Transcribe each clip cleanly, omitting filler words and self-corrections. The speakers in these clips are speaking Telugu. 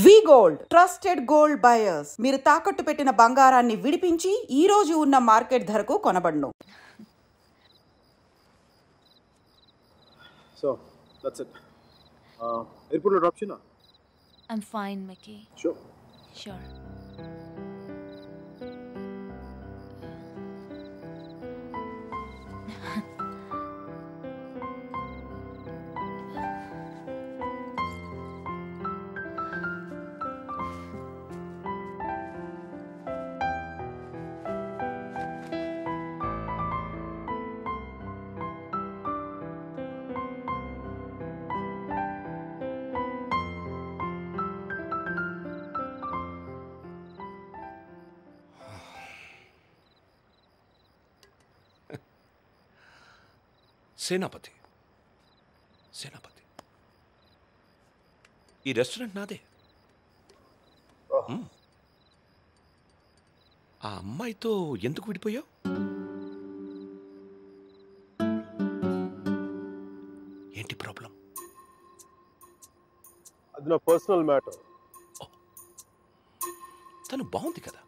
వి గోల్డ్ ట్రస్టెడ్ గోల్డ్ బయర్స్. మీరు తాకట్టు పెట్టిన బంగారాన్ని విడిపించి ఈ రోజు ఉన్న మార్కెట్ ధరకు కొనబడును. So that's it. Airport lo drop china. I'm fine, Mickey. Sure. Sure. సేనాపతి ఈ రెస్టారెంట్ నాదే. ఆ అమ్మాయితో ఎందుకు విడిపోయావు? ఏంటి ప్రాబ్లం? అది నా పర్సనల్ మ్యాటర్. తను బాగుంది కదా.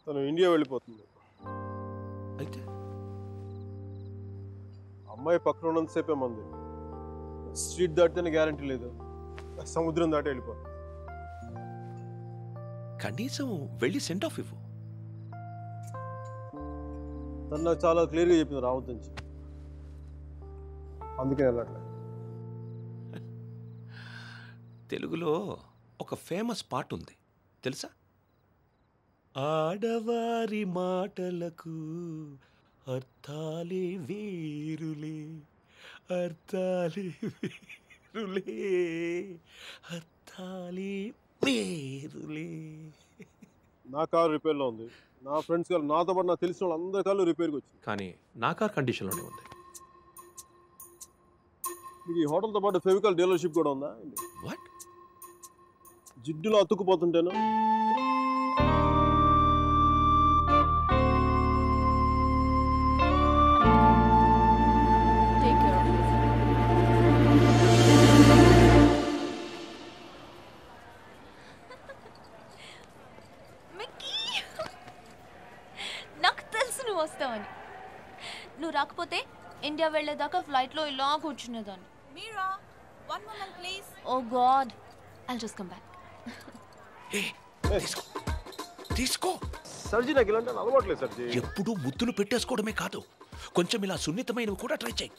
తను ఇండియా వెళ్ళిపోతుంది. అయితే అమ్మాయి పక్కన ఉన్నంతసేపే మంది. స్ట్రీట్ దాటితేనే గ్యారంటీ లేదు, సముద్రం దాటి వెళ్ళిపోతుంది. కనీసం వెళ్ళి సెండ్ ఆఫ్ ఇవ్వు. తను నాకు చాలా క్లియర్గా చెప్పింది రావద్దు నుంచి. అందుకే వెళ్ళట్లేదు. తెలుగులో ఒక ఫేమస్ పాట ఉంది తెలుసా? ఆడవారి మాటలకు అర్థాలే వేరులే, అర్థాలే వేరులే, అర్థాలే వేరులే. నా కారు రిపేర్లో ఉంది. నా ఫ్రెండ్స్ కారు, నాతో పాటు నాకు తెలిసిన వాళ్ళు అందరి కార్లు రిపేర్కి వచ్చింది. కానీ నా కార్ కండిషన్లోనే ఉంది. మీకు ఈ హోటల్తో పాటు ఫెవికాల్ డీలర్షిప్ కూడా ఉందా? వాట్? జిడ్డులో అతుక్కుపోతుంటేను. నాకు తెలుసు నువ్వు వస్తావని. నువ్వు రాకపోతే ఇండియా వెళ్ళేదాకా ఫ్లైట్లో ఇలా కూర్చునేదాన్ని. Mira, one moment please. Oh god, I'll just come back. తీసుకో. సర్జీ నాకు ఇలాంటి అలవాట్లేదు సర్జీ. ఎప్పుడు ముద్దులు పెట్టేసుకోవడమే కాదు, కొంచెం ఇలా సున్నితమైనవి కూడా ట్రై చేయి.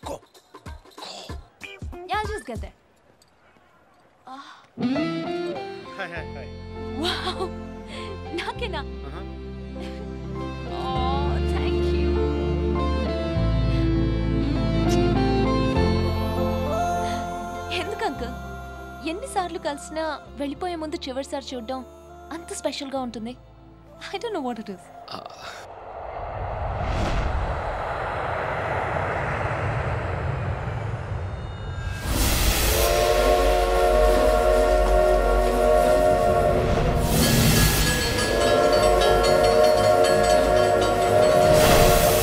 Yeah, I'll just get there. Wow, నాకేనా? Oh, thank you. ఎందుకు అంకుల్ ఎన్నిసార్లు కలిసినా వెళ్ళిపోయే ముందు చివరిసారి చూడడం అంత స్పెషల్గా ఉంటుంది? I don't know what it is.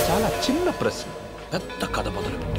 చాలా చిన్న ప్రశ్న పెద్ద కథ మొదలుపెట్టి.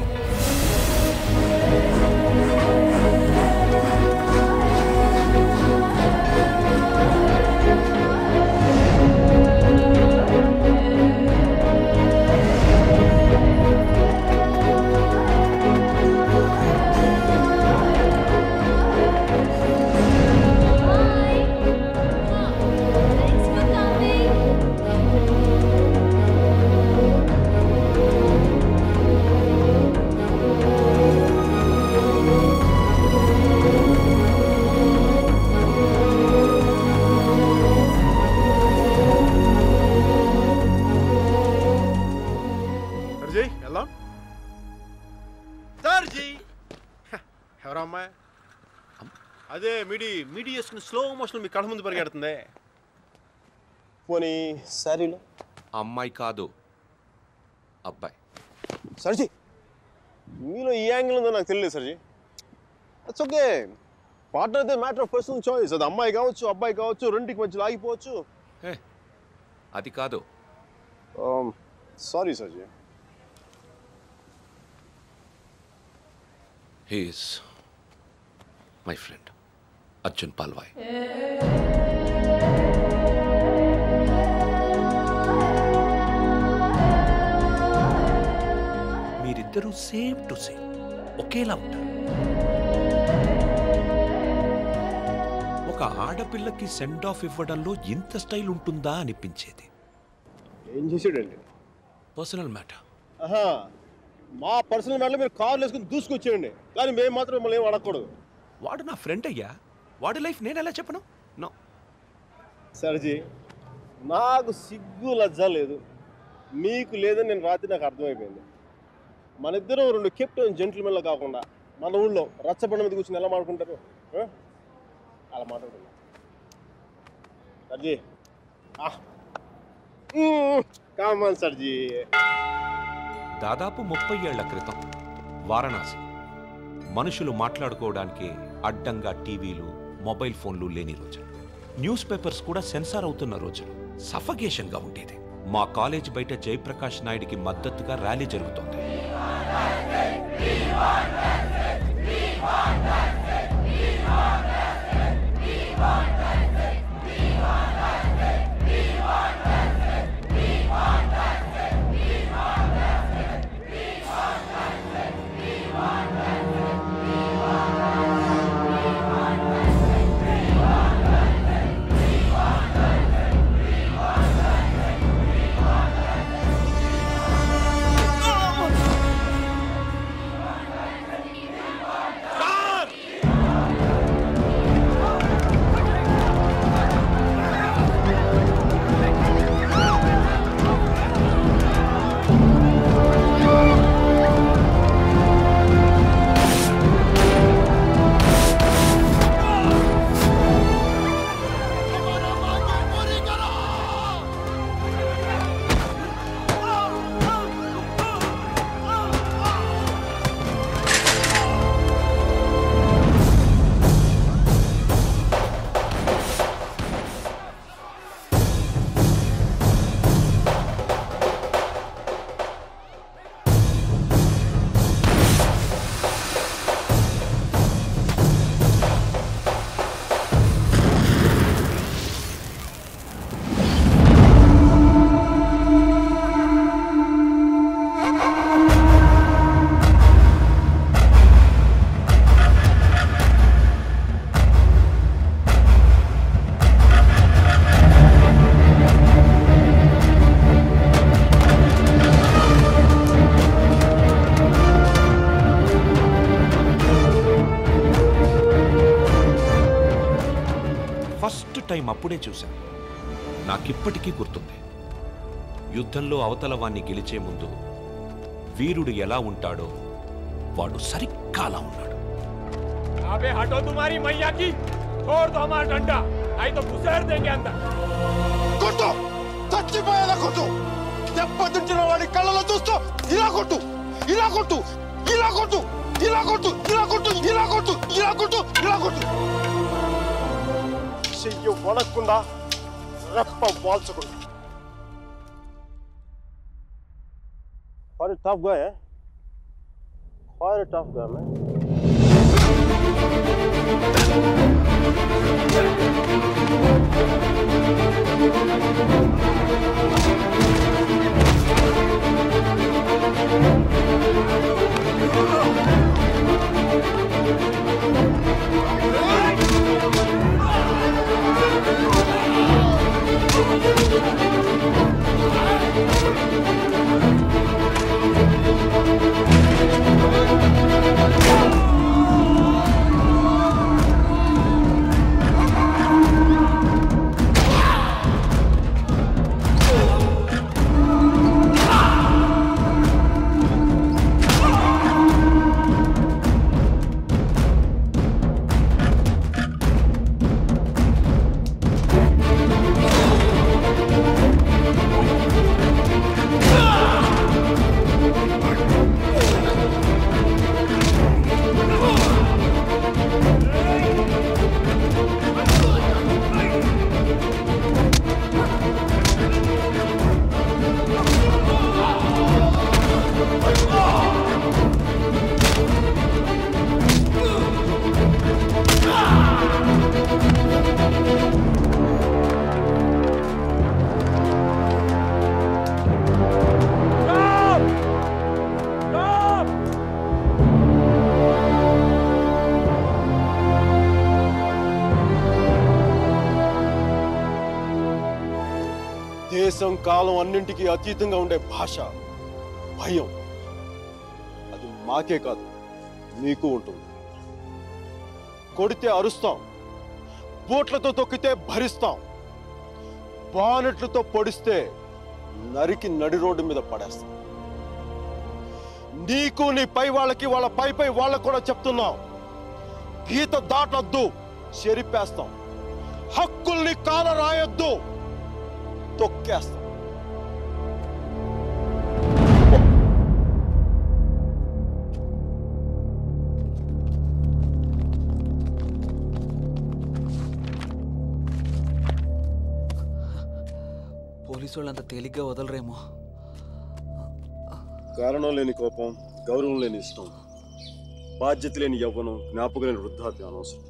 ఎవరమ్మాయి? అదే మిడి వేసుకుని స్లో మోషన్ మీ కళ్ళ ముందు పరిగెడుతుంది. పోనీ శారీలో అమ్మాయి కాదు అబ్బాయి. సర్జీ మీలో ఈ యాంగిల్ ఉందో నాకు తెలియదు సర్జీ. That's okay. పార్ట్నర్ అయితే మ్యాటర్ ఆఫ్ పర్సనల్ చాయిస్. అది అమ్మాయి కావచ్చు, అబ్బాయి కావచ్చు, రెండింటికి మధ్యలో ఆగిపోవచ్చు. అది కాదు. Sorry సర్జీ. He is my friend Arjun Palvai. మీరిద్దరూ సేమ్ టు సేమ్ ఒకేలా ఉంటారు. ఒక ఆడపిల్లకి సెండ్ ఆఫ్ ఇవ్వడంలో ఇంత స్టైల్ ఉంటుందా అనిపించేది. ఏం చేసాడండి? Personal matter. మా పర్సనల్ మ్యాటర్లో మీరు కార్లు వేసుకుని దూసుకొచ్చేయండి, కానీ మేము మాత్రం మిమ్మల్ని ఏం అడగకూడదు. వాడు నా ఫ్రెండ్ అయ్యా, వాడి లైఫ్ నేను ఎలా చెప్పను? నో సర్జీ, నాకు సిగ్గు లజ్జ లేదు, మీకు లేదని నేను రాత్రి నాకు అర్థమైపోయింది. మన ఇద్దరం రెండు కెప్టెన్ జెంట్లమెన్లో కాకుండా మన ఊళ్ళో రచ్చబండ మీద కూర్చొని ఎలా మాట్లాడుకుంటారు అలా మాట్లాడుకుంటాం. సర్జీ కామన్ సర్జీ. దాదాపు 30 ఏళ్ల క్రితం వారణాసి మనుషులు మాట్లాడుకోవడానికి అడ్డంగా టీవీలు, మొబైల్ ఫోన్లు లేని రోజులు, న్యూస్ పేపర్స్ కూడా సెన్సార్ అవుతున్న రోజులు. సఫకేషన్గా ఉండేది. మా కాలేజ్ బయట జయప్రకాష్ నాయుడికి మద్దతుగా ర్యాలీ జరుగుతోంది. టైం అప్పుడే చూశాను. నాకిప్పటికీ గుర్తుంది. యుద్ధంలో అవతల వాణ్ణి గెలిచే ముందు వీరుడు ఎలా ఉంటాడో వాడు సరిగ్గా అలా ఉన్నాడు. అబే హటో తుమారీ మయ్యా కి छोड़ दो हमारा डंडा नहीं तो घुसेड़ देंगे अंदर. కొట్టు, చచ్చిపోయేలా కొట్టు. దెబ్బతించిన వాడి కళ్ళలో చూస్తూ ఇలా కొట్టు, ఇలా కొట్టు, ఇలా కొట్టు, ఇలా కొట్టు, ఇలా కొట్టు, ఇలా కొట్టు, ఇలా కొట్టు, ఇలా కొట్టు. చెయ్యి వడకుండా రెప్ప వాల్చకుండా. Quite a tough guy, eh? Quite a tough guy, man. దేశం కాలం అన్నింటికీ అతీతంగా ఉండే భాష భయం. అది మాకే కాదు మీకు ఉంటుంది. కొడితే అరుస్తాం, బూట్లతో తొక్కితే భరిస్తాం, బానెట్లతో పొడిస్తే నరికి నడి రోడ్డు మీద పడేస్తాం. నీకు నీ పై వాళ్ళకి వాళ్ళ పై వాళ్ళకు కూడా చెప్తున్నాం, గీత దాటొద్దు, చెరిపేస్తాం. హక్కుల్ని కాల రాయొద్దు, తొక్కేస్తాం. పోలీసు వాళ్ళు అంత తేలిగ్గా వదలరేమో. కారణం లేని కోపం, గౌరవం లేని ఇష్టం, బాధ్యత లేని యవ్వనం, జ్ఞాపకం లేని వృద్ధాప్యం అనవసరం.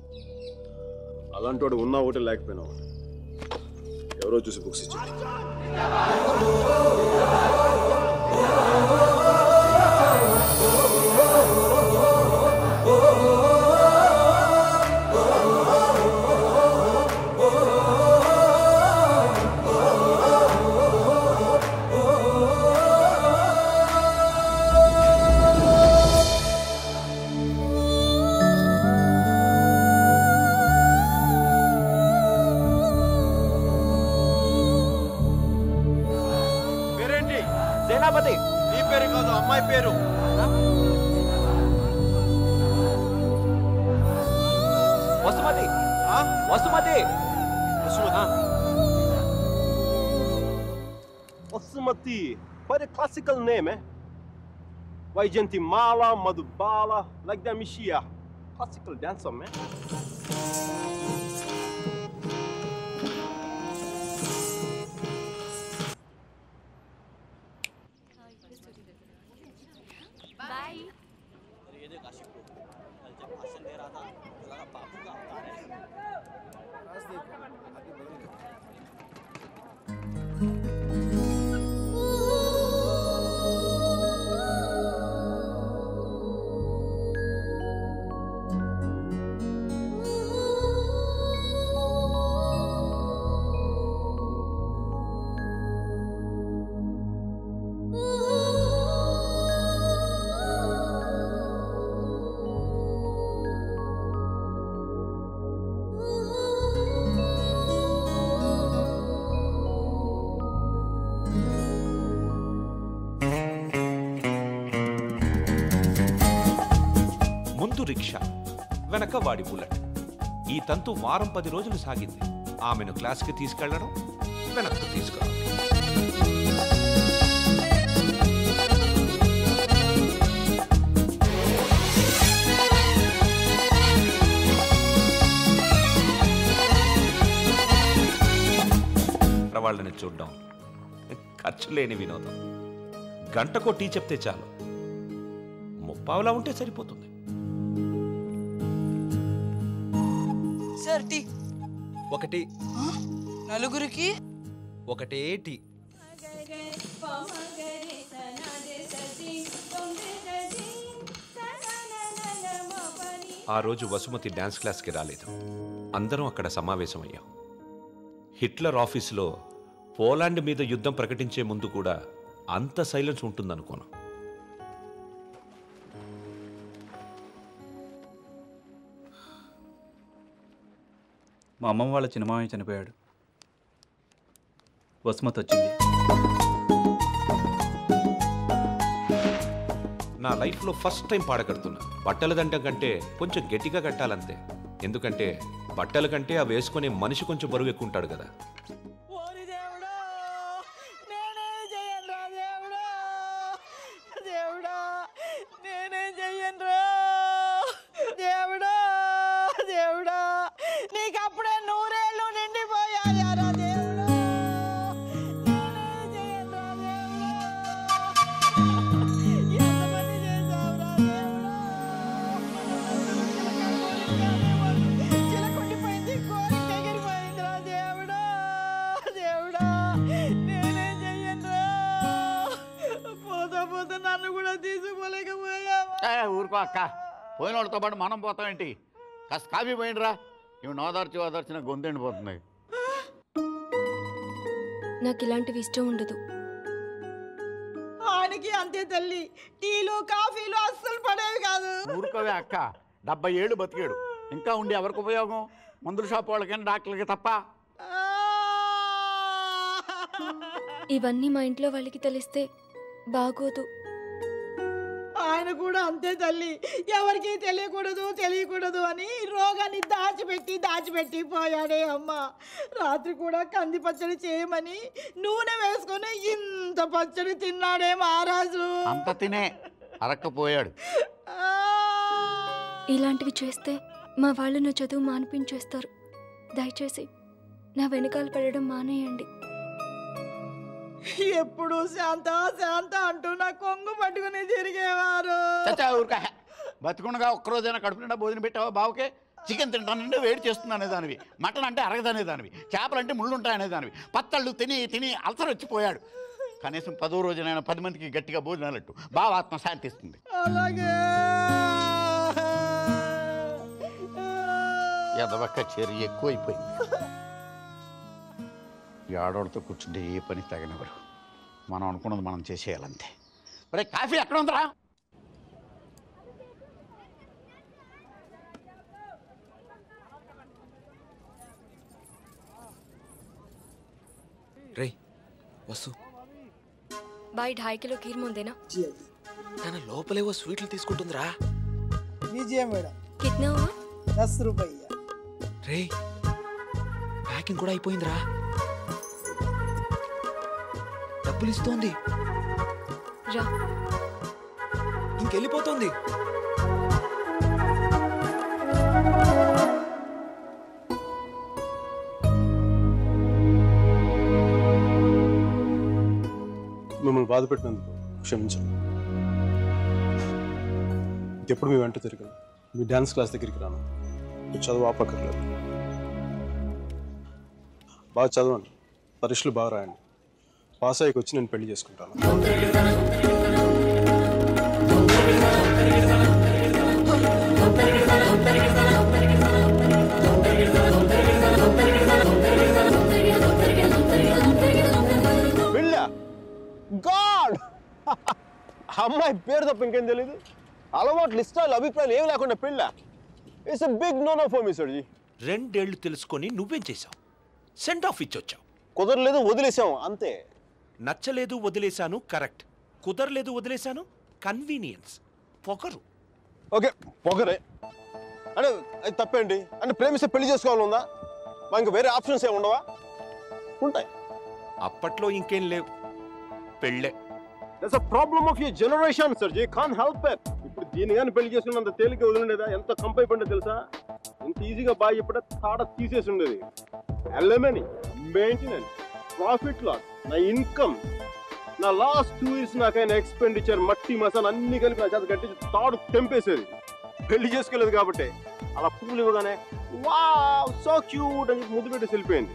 అలాంటి వాడు ఉన్నా ఒకటి లేకపోయినా ఒకటి. ఎవరో చూసి బుక్స్ ఇచ్చారు. సేనాపతి, నీ పేరు కాదు, అమ్మాయి పేరు. Vasumathi. Vasumathi. Vasumathi, quite a classical name, eh? Vaijantimala, Madhubala, like that Mishia. Classical dancer, man. Rickshaw, వెనక వాడి బుల్లెట్. ఈ తంతు వారం 10 రోజులు సాగింది. ఆమెను క్లాస్కి తీసుకెళ్లడం, వెనక్కు తీసుకురావడం. వాళ్ళని చూడడం ఖర్చు లేని వినోదం. గంటకో టీ చెప్తే చాలు, 30 పావలా ఉంటే సరిపోతుంది. Sir tea. ఒకటి. నలుగురికి ఒకటే టీ. ఆ రోజు వసుమతి డాన్స్ క్లాస్కి రాలేదు. అందరం అక్కడ సమావేశమయ్యాం. హిట్లర్ ఆఫీసులో పోలాండ్ మీద యుద్ధం ప్రకటించే ముందు కూడా అంత సైలెన్స్ ఉంటుందనుకోను. మా అమ్మమ్మ వాళ్ళ చిన్నమామయ్య చనిపోయాడు. వసుమతి వచ్చింది. నా లైఫ్లో ఫస్ట్ టైం పాడగడుతున్నా. బట్టల దండం కంటే కొంచెం గట్టిగా కట్టాలంతే. ఎందుకంటే బట్టల కంటే అవి వేసుకునే మనిషి కొంచెం బరువు ఎక్కువ ఉంటాడు కదా. ఊరుకో అక్క, పోయిన వాళ్ళతో పాటు మనం పోతామేంటి? కాస్త కాఫీ పోయిండ్రా. ఇవి నోదార్చి ఓదార్చిన గొంతు ఎండిపోతుంది. నాకు ఇలాంటివి ఇష్టం ఉండదు. ఆయనకి అంతే తల్లి, టీలు కాఫీలు అస్సలు పడేవి కాదు. ఊరుకోవే అక్క, 70 ఏళ్ళు బతికాడు. ఇంకా ఉండి ఎవరికి ఉపయోగం? మందుల షాప్ వాళ్ళకైనా డాక్టర్లకి తప్ప. ఇవన్నీ మా ఇంట్లో వాళ్ళకి తెలిస్తే బాగోదు. ఆయన కూడా అంతే తల్లి, ఎవరికి తెలియకూడదు అని రోగాన్ని దాచిపెట్టి పోయాడే అమ్మ. రాత్రి కూడా కంది పచ్చడి చేయమని నూనె వేసుకొని ఇంత పచ్చడి తిన్నాడే మహారాజు. అంత తినే అరక్కపోయాడు. ఇలాంటివి చేస్తే మా వాళ్ళు నా చదువు మానిపించేస్తారు. దయచేసి నా వెనకాల పడడం మానేయండి. ఎప్పుడు శాంత అంటూ నా కొంగు పట్టుకుని తిరిగేవారు. బతుకుండగా ఒక్కరోజైనా కడుపు నిండా భోజనం పెట్టావా బావుకే? చికెన్ తింటానంటే వేడి చేస్తుంది అనేదానివి, మటన్ అంటే అరగదనేదానివి, చేపలంటే ముళ్ళు ఉంటాయనేదానివి. పత్తళ్ళు తిని అల్సర్ వచ్చిపోయాడు. కనీసం 10వ రోజునైనా 10 మందికి గట్టిగా భోజనాలట్టు బావ ఆత్మ శాంతిస్తుంది. అలాగే ఎదవక్క చెరి ఎక్కువైపోయింది. ఈ ఆడవాళ్ళతో కూర్చుంటే ఏ పని తగినవరు. మనం అనుకున్నది మనం చేసేయాలంతే. మరి కాఫీ ఎక్కడ ఉందిరా? రే వసు, బాయ్ 2.5 కిలో కీర్ ముందేనా? తన లోపలేవో స్వీట్లు తీసుకుంటుందిరా. కిట్నా 10 రూపాయ. రే ప్యాకింగ్ కూడా అయిపోయిందిరా. డబ్బులు ఇస్తోంది, రా. ఇంకెళ్ళిపోతుంది. మిమ్మల్ని బాధ పెట్టినందుకు క్షమించండి. ఇంకెప్పుడు మీ వెంట తిరగను, మీ డ్యాన్స్ క్లాస్ దగ్గరికి రాను. మీరు చదువు ఆపక్కర్లేదు. బాగా చదవండి, పరీక్షలు బాగా రాయండి. పాస్ అయ్యకి వచ్చి నేను పెళ్లి చేసుకుంటాను. గాడ్, అమ్మాయి పేరు తప్ప ఇంకేం తెలీదు. అలవాట్లు, ఇష్టాలు, అభిప్రాయాలు ఏమి లేకుండా పెళ్ళ. It's a big no no for me సర్జీ. 2 ఏళ్ళు తెలుసుకొని నువ్వేం చేశావు? Send off ఇచ్చొచ్చావు. కుదరలేదు, వదిలేసాం అంతే. నచ్చలేదు, వదిలేశాను కరెక్ట్. కుదరలేదు, వదిలేశాను కన్వీనియన్స్. పొగరు. ఓకే పొగరే అంటే అది తప్పేంటి? అంటే ప్రేమిస్తే పెళ్లి చేసుకోవాలి ఉందా? మా ఇంకా వేరే ఆప్షన్స్ ఏమి ఉండవా? ఉంటాయి. అప్పట్లో ఇంకేం లేవు, పెళ్ళే. That's a problem of your generation sir. You can't help it. ఇప్పుడు దీని కానీ పెళ్లి చేసుకున్నంత తేలిక వదిలిండేదా? ఎంత కంపైపోయిందో తెలుసా? ఇంత ఈజీగా బాగా ఇప్పుడే తాడ తీసేసి ఉండేది. ఎలిమనీ, మెయింటెనెన్స్, ప్రాఫిట్ లాస్, నా ఇన్కమ్, నా లాస్ట్ 2 years నాకైనా ఎక్స్పెండిచర్, మట్టి మసాలా అన్ని కలిపి నా చేత కట్టి తాడు తెంపేసేది. పెళ్లి చేసుకోలేదు కాబట్టి అలా పువ్వులు ఇవ్వగానే వావ్ సో క్యూట్ అని ముద్దు పెట్టి వెళ్ళిపోయింది.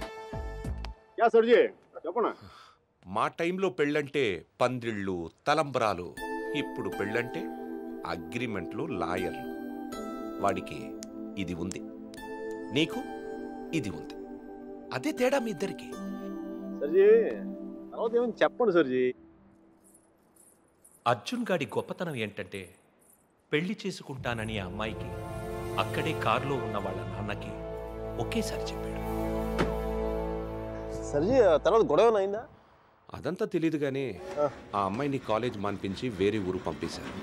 యా సర్జీ చెప్పనా? మా టైంలో పెళ్ళంటే పందిళ్ళు, తలంబరాలు. ఇప్పుడు పెళ్ళంటే అగ్రిమెంట్లు, లాయర్లు. వాడికి ఇది ఉంది, నీకు ఇది ఉంది. అదే తేడా మీ ఇద్దరికి. సర్జీ తర్వాత ఏమని చెప్పండి సర్జీ. అర్జున్ గాడి గొప్పతనం ఏంటంటే పెళ్లి చేసుకుంటానని ఆ అమ్మాయికి అక్కడే కారులో ఉన్న వాళ్ళ నాన్నకి ఒకేసారి చెప్పాడు. సర్జీ తర్వాత గొడవ అయిందా? అదంతా తెలియదు కానీ ఆ అమ్మాయిని కాలేజ్ మాన్పించి వేరే ఊరు పంపేశారు.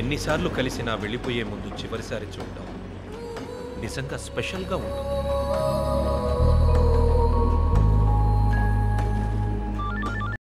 ఎన్నిసార్లు కలిసినా వెళ్ళిపోయే ముందు చివరిసారి చూడటం నిజంగా స్పెషల్గా ఉంటుంది.